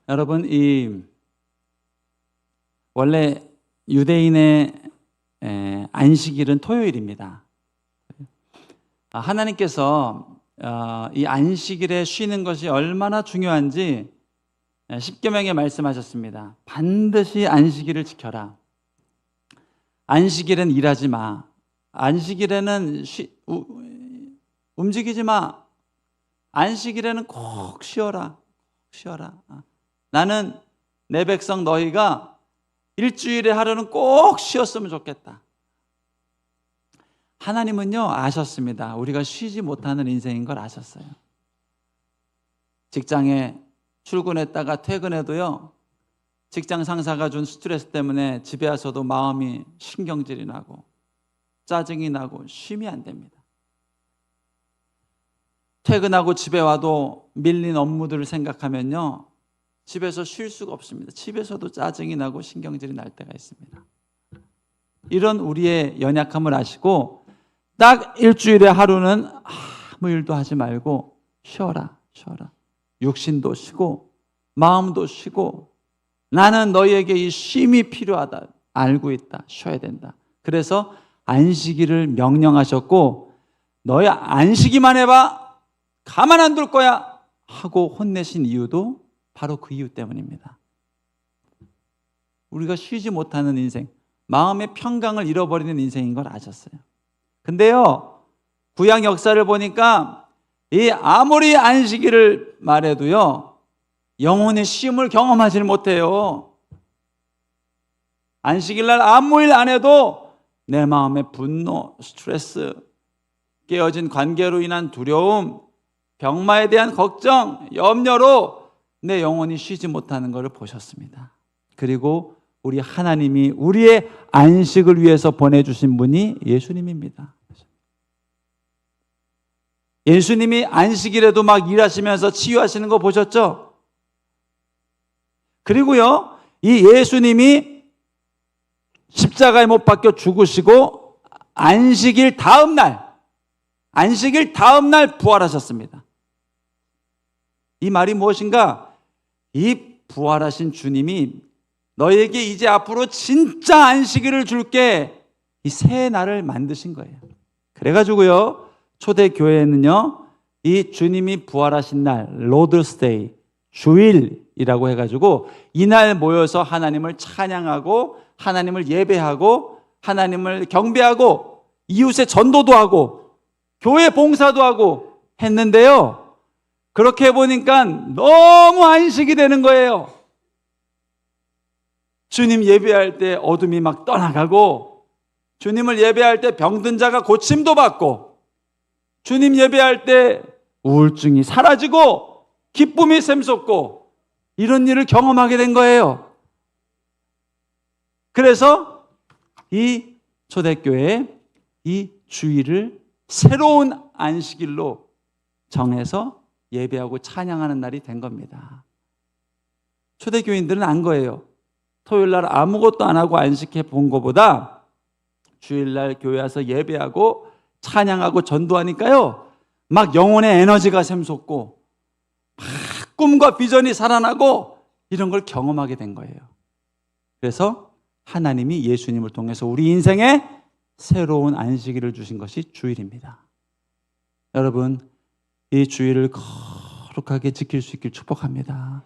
여러분, 원래 유대인의 안식일은 토요일입니다. 하나님께서 이 안식일에 쉬는 것이 얼마나 중요한지 십계명에 말씀하셨습니다. 반드시 안식일을 지켜라. 안식일엔 일하지 마. 안식일에는 움직이지 마. 안식일에는 꼭 쉬어라. 쉬어라. 나는 내 백성 너희가 일주일에 하루는 꼭 쉬었으면 좋겠다. 하나님은요, 아셨습니다. 우리가 쉬지 못하는 인생인 걸 아셨어요. 직장에 출근했다가 퇴근해도요, 직장 상사가 준 스트레스 때문에 집에 와서도 마음이 신경질이 나고 짜증이 나고 쉼이 안 됩니다. 퇴근하고 집에 와도 밀린 업무들을 생각하면요, 집에서 쉴 수가 없습니다. 집에서도 짜증이 나고 신경질이 날 때가 있습니다. 이런 우리의 연약함을 아시고 딱 일주일에 하루는 아무 일도 하지 말고 쉬어라. 육신도 쉬고 마음도 쉬고 나는 너희에게 이 쉼이 필요하다. 알고 있다. 쉬어야 된다. 그래서 안식일을 명령하셨고 너희 안식이만 해봐. 가만 안 둘 거야. 하고 혼내신 이유도 바로 그 이유 때문입니다. 우리가 쉬지 못하는 인생, 마음의 평강을 잃어버리는 인생인 걸 아셨어요. 근데요, 구약 역사를 보니까 이 아무리 안식일을 말해도요, 영혼의 쉼을 경험하지 못해요. 안식일 날 아무 일 안 해도 내 마음의 분노, 스트레스, 깨어진 관계로 인한 두려움, 병마에 대한 걱정, 염려로 내 영혼이 쉬지 못하는 것을 보셨습니다. 그리고 우리 하나님이 우리의 안식을 위해서 보내주신 분이 예수님입니다. 예수님이 안식일에도 막 일하시면서 치유하시는 거 보셨죠? 그리고요, 이 예수님이 십자가에 못 박혀 죽으시고 안식일 다음 날 부활하셨습니다. 이 말이 무엇인가? 이 부활하신 주님이 너에게 이제 앞으로 진짜 안식일을 줄게, 이 새 날을 만드신 거예요. 그래가지고요, 초대교회는요, 이 주님이 부활하신 날, 로드스데이, 주일이라고 해가지고 이날 모여서 하나님을 찬양하고 하나님을 예배하고 하나님을 경배하고 이웃의 전도도 하고 교회 봉사도 하고 했는데요, 그렇게 해보니까 너무 안식이 되는 거예요. 주님 예배할 때 어둠이 막 떠나가고, 주님을 예배할 때 병든 자가 고침도 받고, 주님 예배할 때 우울증이 사라지고 기쁨이 샘솟고, 이런 일을 경험하게 된 거예요. 그래서 이 초대교회에 이 주일을 새로운 안식일로 정해서 예배하고 찬양하는 날이 된 겁니다. 초대교인들은 안 거예요. 토요일날 아무것도 안 하고 안식해 본 것보다 주일날 교회 와서 예배하고 찬양하고 전도하니까요, 막 영혼의 에너지가 샘솟고 막 꿈과 비전이 살아나고 이런 걸 경험하게 된 거예요. 그래서 하나님이 예수님을 통해서 우리 인생에 새로운 안식일을 주신 것이 주일입니다. 여러분, 이 주일을 거룩하게 지킬 수 있길 축복합니다.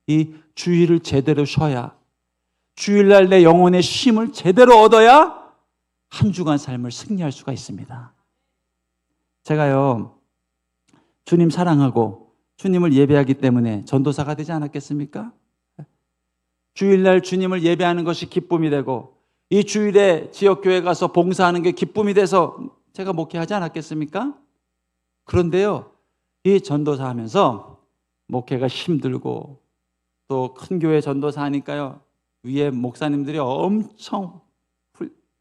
이 주일을 제대로 쉬어야, 주일날 내 영혼의 쉼을 제대로 얻어야 한 주간 삶을 승리할 수가 있습니다. 제가요, 주님 사랑하고 주님을 예배하기 때문에 전도사가 되지 않았겠습니까? 주일날 주님을 예배하는 것이 기쁨이 되고, 이 주일에 지역교회 가서 봉사하는 게 기쁨이 돼서 제가 목회하지 않았겠습니까? 그런데요, 이 전도사 하면서 목회가 힘들고 또 큰 교회 전도사 하니까요, 위에 목사님들이 엄청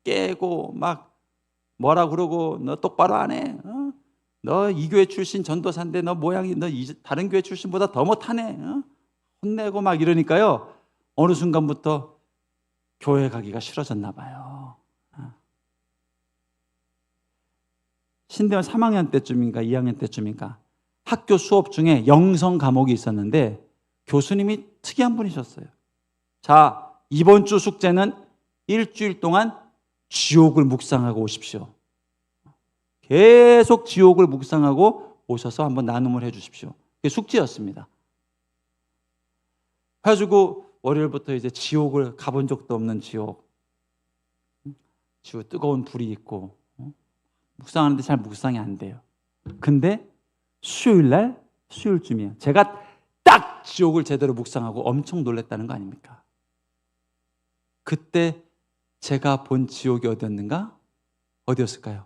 깨고 막 뭐라 그러고, 너 똑바로 안 해. 너 이 교회 출신 전도사인데 너 모양이 너 다른 교회 출신보다 더 못하네. 혼내고 막 이러니까요, 어느 순간부터 교회 가기가 싫어졌나 봐요. 신대원 3학년 때쯤인가 2학년 때쯤인가 학교 수업 중에 영성 과목이 있었는데 교수님이 특이한 분이셨어요. 자, 이번 주 숙제는 일주일 동안 지옥을 묵상하고 오십시오. 계속 지옥을 묵상하고 오셔서 한번 나눔을 해 주십시오. 그게 숙제였습니다. 그래가지고 월요일부터 이제 지옥을 가본 적도 없는 지옥 뜨거운 불이 있고 묵상하는데 잘 묵상이 안 돼요. 근데 수요일쯤이에요. 제가 딱 지옥을 제대로 묵상하고 엄청 놀랐다는 거 아닙니까? 그때 제가 본 지옥이 어디였는가? 어디였을까요?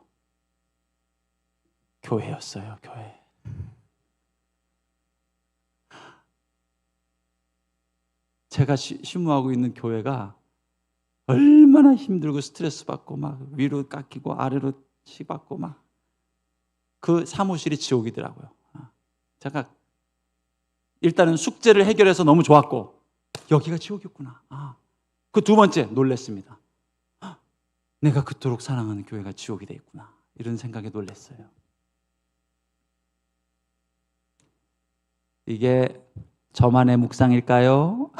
교회였어요. 교회. 제가 심무하고 있는 교회가 얼마나 힘들고 스트레스 받고 막 위로 깎이고 아래로 치받고 막 그 사무실이 지옥이더라고요. 제가 일단은 숙제를 해결해서 너무 좋았고 여기가 지옥이었구나. 그 두 번째 놀랐습니다. 내가 그토록 사랑하는 교회가 지옥이 돼 있구나. 이런 생각에 놀랐어요. 이게 저만의 묵상일까요?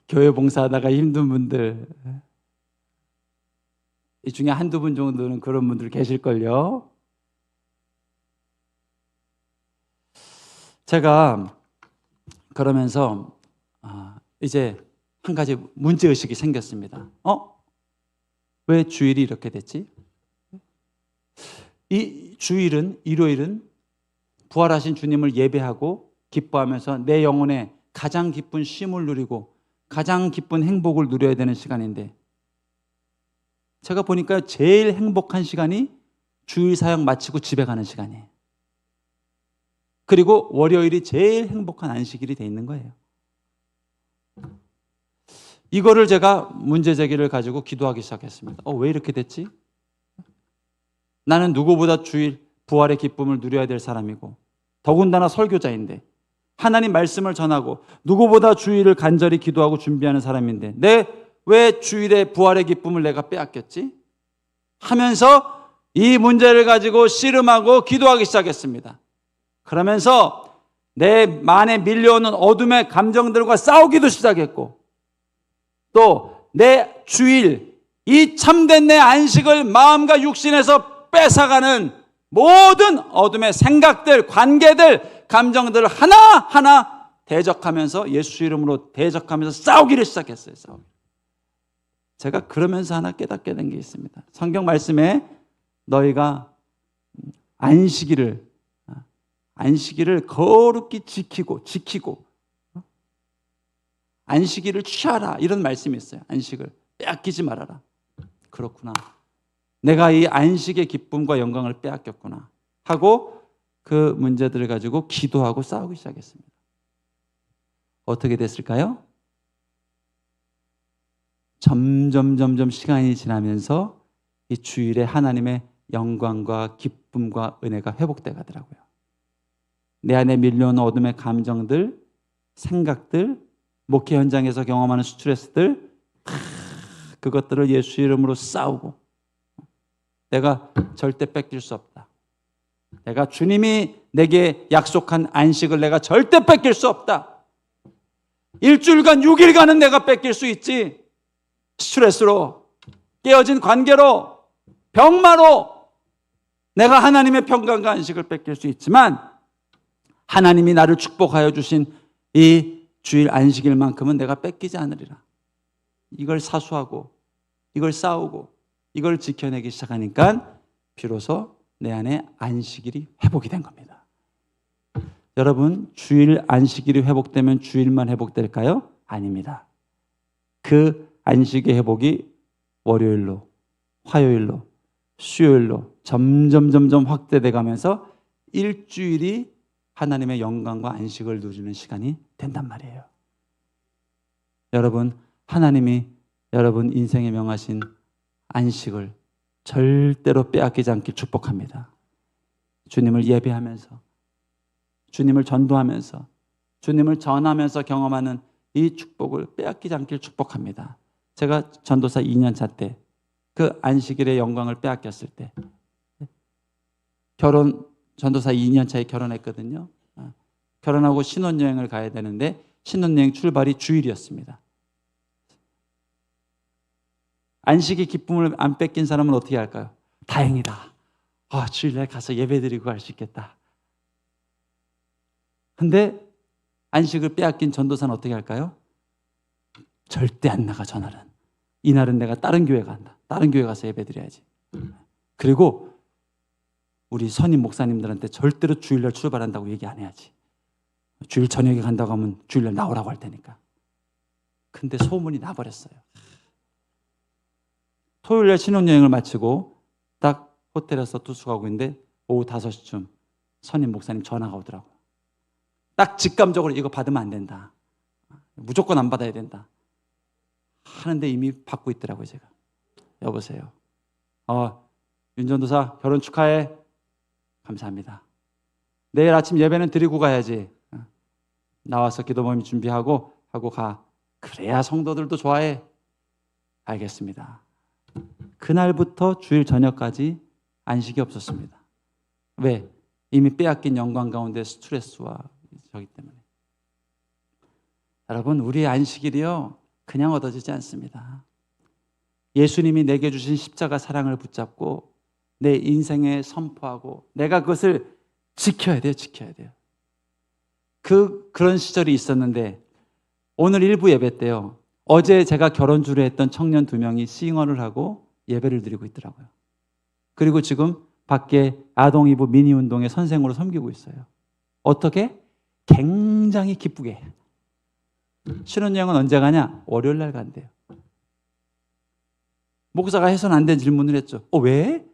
교회 봉사하다가 힘든 분들 이 중에 한두 분 정도는 그런 분들 계실걸요. 제가 그러면서 이제 한 가지 문제의식이 생겼습니다. 왜 주일이 이렇게 됐지? 이 주일은, 일요일은 부활하신 주님을 예배하고 기뻐하면서 내 영혼에 가장 기쁜 쉼을 누리고 가장 기쁜 행복을 누려야 되는 시간인데 제가 보니까 제일 행복한 시간이 주일 사역 마치고 집에 가는 시간이에요. 그리고 월요일이 제일 행복한 안식일이 돼 있는 거예요. 이거를 제가 문제 제기를 가지고 기도하기 시작했습니다. 왜 이렇게 됐지? 나는 누구보다 주일 부활의 기쁨을 누려야 될 사람이고 더군다나 설교자인데 하나님 말씀을 전하고 누구보다 주일을 간절히 기도하고 준비하는 사람인데 왜 주일의 부활의 기쁨을 내가 빼앗겼지? 하면서 이 문제를 가지고 씨름하고 기도하기 시작했습니다. 그러면서 내 만에 밀려오는 어둠의 감정들과 싸우기도 시작했고 또 내 주일, 이 참된 내 안식을 마음과 육신에서 뺏어가는 모든 어둠의 생각들, 관계들, 감정들을 하나하나 대적하면서 예수 이름으로 대적하면서 싸우기를 시작했어요. 제가 그러면서 하나 깨닫게 된 게 있습니다. 성경 말씀에 너희가 안식일을 거룩히 지키고 안식일을 취하라 이런 말씀이 있어요. 안식을 빼앗기지 말아라. 그렇구나. 내가 이 안식의 기쁨과 영광을 빼앗겼구나 하고 그 문제들을 가지고 기도하고 싸우기 시작했습니다. 어떻게 됐을까요? 점점 시간이 지나면서 이 주일에 하나님의 영광과 기쁨과 은혜가 회복돼 가더라고요. 내 안에 밀려온 어둠의 감정들, 생각들, 목회 현장에서 경험하는 스트레스들 그것들을 예수 이름으로 싸우고 내가 절대 뺏길 수 없다. 내가 주님이 내게 약속한 안식을 내가 절대 뺏길 수 없다. 일주일간 6일간은 내가 뺏길 수 있지. 스트레스로, 깨어진 관계로, 병마로 내가 하나님의 평강과 안식을 뺏길 수 있지만 하나님이 나를 축복하여 주신 이 주일 안식일만큼은 내가 뺏기지 않으리라. 이걸 사수하고 이걸 싸우고 이걸 지켜내기 시작하니까 비로소 내 안에 안식일이 회복이 된 겁니다. 여러분, 주일 안식일이 회복되면 주일만 회복될까요? 아닙니다. 그 안식의 회복이 월요일로, 화요일로, 수요일로 점점 확대돼 가면서 일주일이 하나님의 영광과 안식을 누리는 시간이 된단 말이에요. 여러분, 하나님이 여러분 인생에 명하신 안식을 절대로 빼앗기지 않길 축복합니다. 주님을 예배하면서, 주님을 전도하면서, 주님을 전하면서 경험하는 이 축복을 빼앗기지 않길 축복합니다. 제가 전도사 2년차 때 그 안식일의 영광을 빼앗겼을 때 전도사 2년차에 결혼했거든요. 결혼하고 신혼여행을 가야 되는데 신혼여행 출발이 주일이었습니다. 안식의 기쁨을 안 뺏긴 사람은 어떻게 할까요? 다행이다. 주일날 가서 예배드리고 갈 수 있겠다. 근데 안식을 빼앗긴 전도사는 어떻게 할까요? 절대 안 나가, 저날은. 이날은 내가 다른 교회 간다. 다른 교회 가서 예배드려야지. 그리고 우리 선임 목사님들한테 절대로 주일날 출발한다고 얘기 안 해야지. 주일 저녁에 간다고 하면 주일날 나오라고 할 테니까. 근데 소문이 나버렸어요. 토요일날 신혼여행을 마치고 딱 호텔에서 투숙하고 있는데 오후 5시쯤 선임 목사님 전화가 오더라고요. 딱 직감적으로 이거 받으면 안 된다. 무조건 안 받아야 된다. 하는데 이미 받고 있더라고요, 제가. 여보세요. 윤 전도사 결혼 축하해. 감사합니다. 내일 아침 예배는 드리고 가야지. 나와서 기도 모임 준비하고 하고 가. 그래야 성도들도 좋아해. 알겠습니다. 그날부터 주일 저녁까지 안식이 없었습니다. 왜? 이미 빼앗긴 영광 가운데 스트레스와 저기 때문에. 여러분, 우리의 안식일이요 그냥 얻어지지 않습니다. 예수님이 내게 주신 십자가 사랑을 붙잡고 내 인생에 선포하고 내가 그것을 지켜야 돼요. 지켜야 돼요. 그런 시절이 있었는데 오늘 일부 예배 때요. 어제 제가 결혼 주례했던 청년 2명이 싱어를 하고 예배를 드리고 있더라고요. 그리고 지금 밖에 아동이부 미니운동의 선생으로 섬기고 있어요. 어떻게? 굉장히 기쁘게. 신혼여행은 언제 가냐? 월요일 날 간대요. 목사가 해서는 안 된 질문을 했죠. 왜?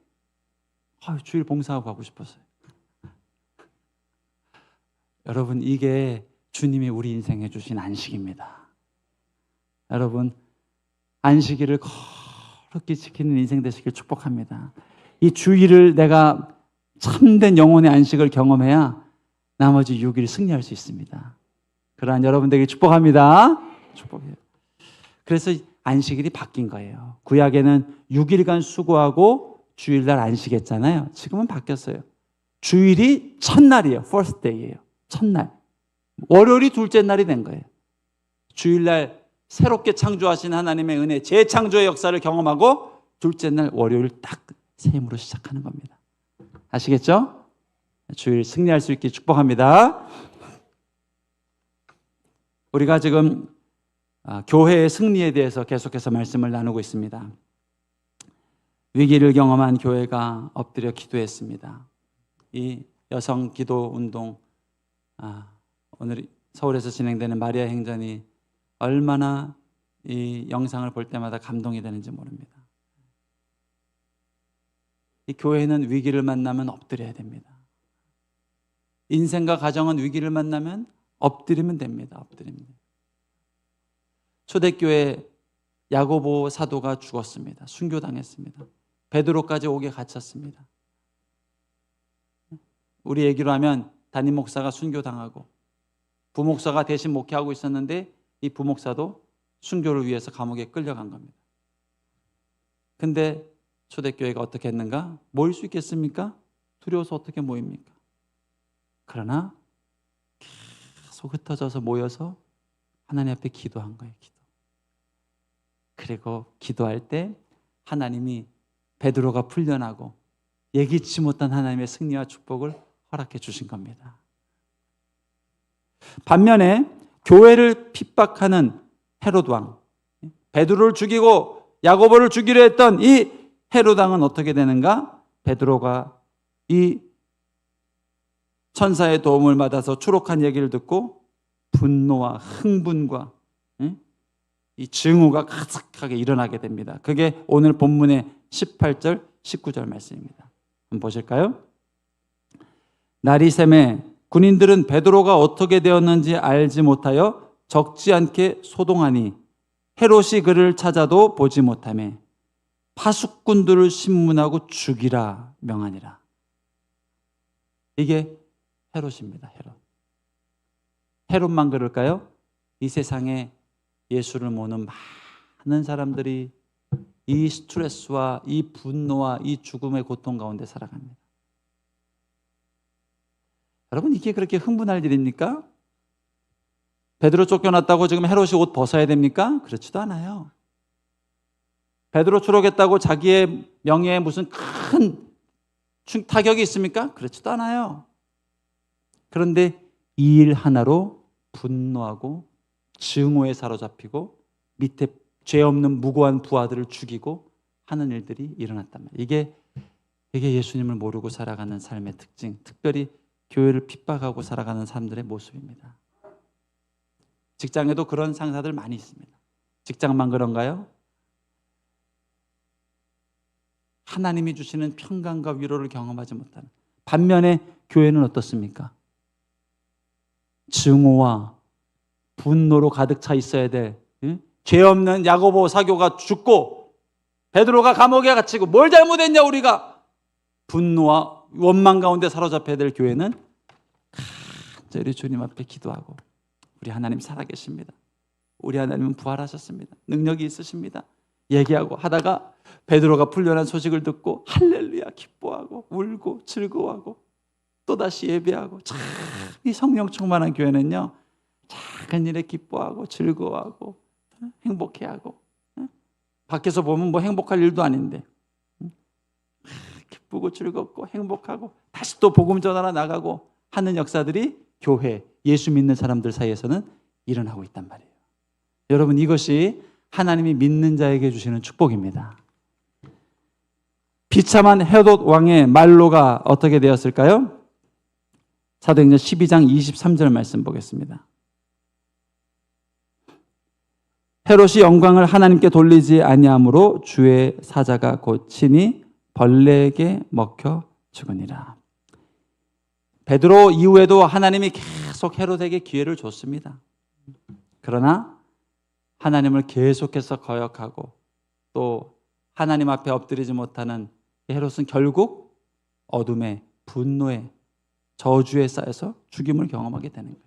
주일 봉사하고 가고 싶었어요. 여러분, 이게 주님이 우리 인생에 주신 안식입니다. 여러분, 안식일을 거룩히 지키는 인생 되시길 축복합니다. 이 주일을 내가 참된 영혼의 안식을 경험해야 나머지 6일 승리할 수 있습니다. 그러한 여러분 되길 축복합니다. 축복해요. 그래서 안식일이 바뀐 거예요. 구약에는 6일간 수고하고 주일날 안식했잖아요. 지금은 바뀌었어요. 주일이 첫날이에요. first day예요. 첫날. 월요일이 둘째 날이 된 거예요. 주일날 새롭게 창조하신 하나님의 은혜, 재창조의 역사를 경험하고 둘째 날 월요일 딱 셈으로 시작하는 겁니다. 아시겠죠? 주일 승리할 수 있게 축복합니다. 우리가 지금 교회의 승리에 대해서 계속해서 말씀을 나누고 있습니다. 위기를 경험한 교회가 엎드려 기도했습니다. 이 여성 기도 운동, 오늘 서울에서 진행되는 마리아 행전이 얼마나 이 영상을 볼 때마다 감동이 되는지 모릅니다. 이 교회는 위기를 만나면 엎드려야 됩니다. 인생과 가정은 위기를 만나면 엎드리면 됩니다. 엎드리면. 초대교회 야고보 사도가 죽었습니다. 순교당했습니다. 베드로까지 옥에 갇혔습니다. 우리 얘기로 하면 담임 목사가 순교당하고 부목사가 대신 목회하고 있었는데 이 부목사도 순교를 위해서 감옥에 끌려간 겁니다. 근데 초대교회가 어떻게 했는가? 모일 수 있겠습니까? 두려워서 어떻게 모입니까? 그러나 계속 흩어져서 모여서 하나님 앞에 기도한 거예요. 기도. 그리고 기도할 때 하나님이 베드로가 풀려나고 예기치 못한 하나님의 승리와 축복을 허락해 주신 겁니다. 반면에 교회를 핍박하는 헤롯 왕, 베드로를 죽이고 야고보를 죽이려 했던 이 헤롯 왕은 어떻게 되는가? 베드로가 이 천사의 도움을 받아서 추록한 얘기를 듣고 분노와 흥분과 이 증오가 가득하게 일어나게 됩니다. 그게 오늘 본문의 18절, 19절 말씀입니다. 한번 보실까요? 날이 새매 군인들은 베드로가 어떻게 되었는지 알지 못하여 적지 않게 소동하니 헤롯이 그를 찾아도 보지 못하며 파수꾼들을 신문하고 죽이라 명하니라. 이게 헤롯입니다. 헤롯만 그럴까요? 이 세상에 예수를 모는 많은 사람들이 이 스트레스와 이 분노와 이 죽음의 고통 가운데 살아갑니다. 여러분, 이게 그렇게 흥분할 일입니까? 베드로 쫓겨났다고 지금 헤롯이 옷 벗어야 됩니까? 그렇지도 않아요. 베드로 추록했다고 자기의 명예에 무슨 큰 타격이 있습니까? 그렇지도 않아요. 그런데 이 일 하나로 분노하고 증오에 사로잡히고 밑에 죄 없는 무고한 부하들을 죽이고 하는 일들이 일어났단 말이에요. 이게 예수님을 모르고 살아가는 삶의 특징, 특별히 교회를 핍박하고 살아가는 사람들의 모습입니다. 직장에도 그런 상사들 많이 있습니다. 직장만 그런가요? 하나님이 주시는 평강과 위로를 경험하지 못하는. 반면에 교회는 어떻습니까? 증오와 분노로 가득 차 있어야 될, 죄 없는 야고보 사교가 죽고 베드로가 감옥에 갇히고 뭘 잘못했냐 우리가, 분노와 원망 가운데 사로잡혀야 될 교회는 간절히 주님 앞에 기도하고, 우리 하나님 살아계십니다, 우리 하나님은 부활하셨습니다, 능력이 있으십니다 얘기하고 하다가 베드로가 풀려난 소식을 듣고 할렐루야 기뻐하고 울고 즐거워하고 또다시 예배하고. 참 이 성령 충만한 교회는요, 작은 일에 기뻐하고 즐거워하고 행복해하고. 밖에서 보면 뭐 행복할 일도 아닌데 기쁘고 즐겁고 행복하고 다시 또 복음 전하러 나가고 하는 역사들이 교회, 예수 믿는 사람들 사이에서는 일어나고 있단 말이에요. 여러분, 이것이 하나님이 믿는 자에게 주시는 축복입니다. 비참한 헤롯 왕의 말로가 어떻게 되었을까요? 사도행전 12장 23절 말씀 보겠습니다. 헤롯이 영광을 하나님께 돌리지 아니함으로 주의 사자가 곧 친히 벌레에게 먹혀 죽으니라. 베드로 이후에도 하나님이 계속 헤롯에게 기회를 줬습니다. 그러나 하나님을 계속해서 거역하고 또 하나님 앞에 엎드리지 못하는 헤롯은 결국 어둠에, 분노에, 저주에 쌓여서 죽임을 경험하게 되는 거예요.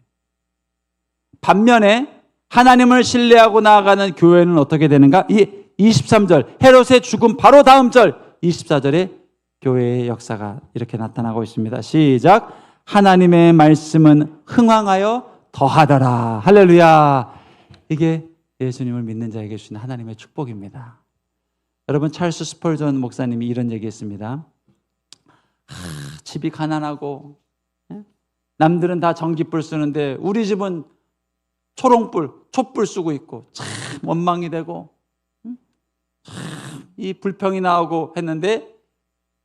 반면에 하나님을 신뢰하고 나아가는 교회는 어떻게 되는가? 이 23절, 헤롯의 죽음 바로 다음 절 24절에 교회의 역사가 이렇게 나타나고 있습니다. 시작. 하나님의 말씀은 흥왕하여 더하더라. 할렐루야. 이게 예수님을 믿는 자에게 주신 하나님의 축복입니다. 여러분, 찰스 스펄전 목사님이 이런 얘기했습니다. 집이 가난하고 남들은 다 전기불 쓰는데 우리 집은 초롱불, 촛불 쓰고 있고 참 원망이 되고 이 불평이 나오고 했는데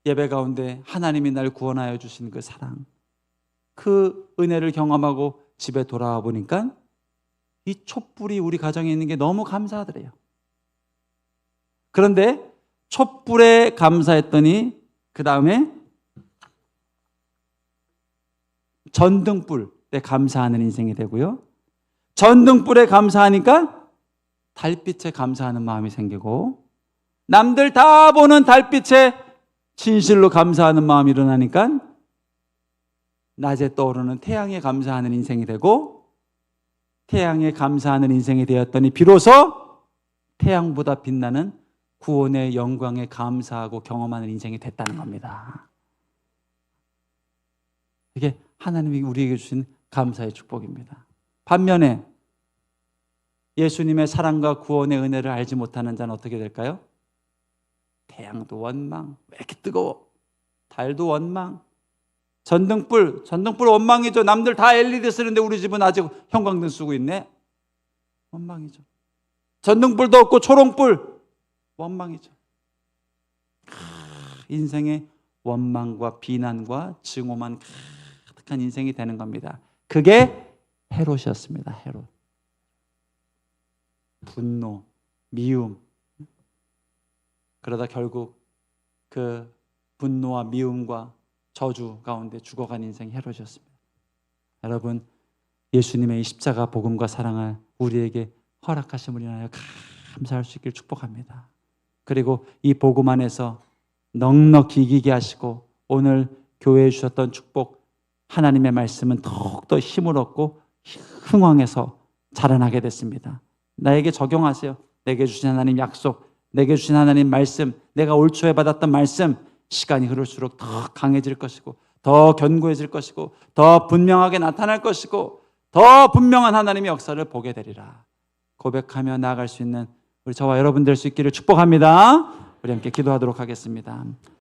예배 가운데 하나님이 날 구원하여 주신 그 사랑, 그 은혜를 경험하고 집에 돌아와 보니까 이 촛불이 우리 가정에 있는 게 너무 감사하더래요. 그런데 촛불에 감사했더니 그 다음에 전등불에 감사하는 인생이 되고요, 전등불에 감사하니까 달빛에 감사하는 마음이 생기고, 남들 다 보는 달빛에 진실로 감사하는 마음이 일어나니까 낮에 떠오르는 태양에 감사하는 인생이 되고, 태양에 감사하는 인생이 되었더니 비로소 태양보다 빛나는 구원의 영광에 감사하고 경험하는 인생이 됐다는 겁니다. 이게 하나님이 우리에게 주신 감사의 축복입니다. 반면에 예수님의 사랑과 구원의 은혜를 알지 못하는 자는 어떻게 될까요? 태양도 원망, 왜 이렇게 뜨거워? 달도 원망, 전등불 원망이죠. 남들 다 LED 쓰는데 우리 집은 아직 형광등 쓰고 있네. 원망이죠. 전등불도 없고 초롱불, 원망이죠. 인생의 원망과 비난과 증오만 가득한 인생이 되는 겁니다. 그게 헤롯이었습니다. 헤롯. 분노, 미움. 그러다 결국 그 분노와 미움과 저주 가운데 죽어간 인생이 헤롯이었습니다. 여러분, 예수님의 이 십자가 복음과 사랑을 우리에게 허락하심을 인하여 감사할 수 있길 축복합니다. 그리고 이 복음 안에서 넉넉히 이기게 하시고 오늘 교회에 주셨던 축복, 하나님의 말씀은 더욱더 힘을 얻고 흥왕해서 자라나게 됐습니다. 나에게 적용하세요. 내게 주신 하나님 약속, 내게 주신 하나님 말씀, 내가 올 초에 받았던 말씀, 시간이 흐를수록 더 강해질 것이고 더 견고해질 것이고 더 분명하게 나타날 것이고 더 분명한 하나님의 역사를 보게 되리라 고백하며 나아갈 수 있는 우리 저와 여러분 될 수 있기를 축복합니다. 우리 함께 기도하도록 하겠습니다.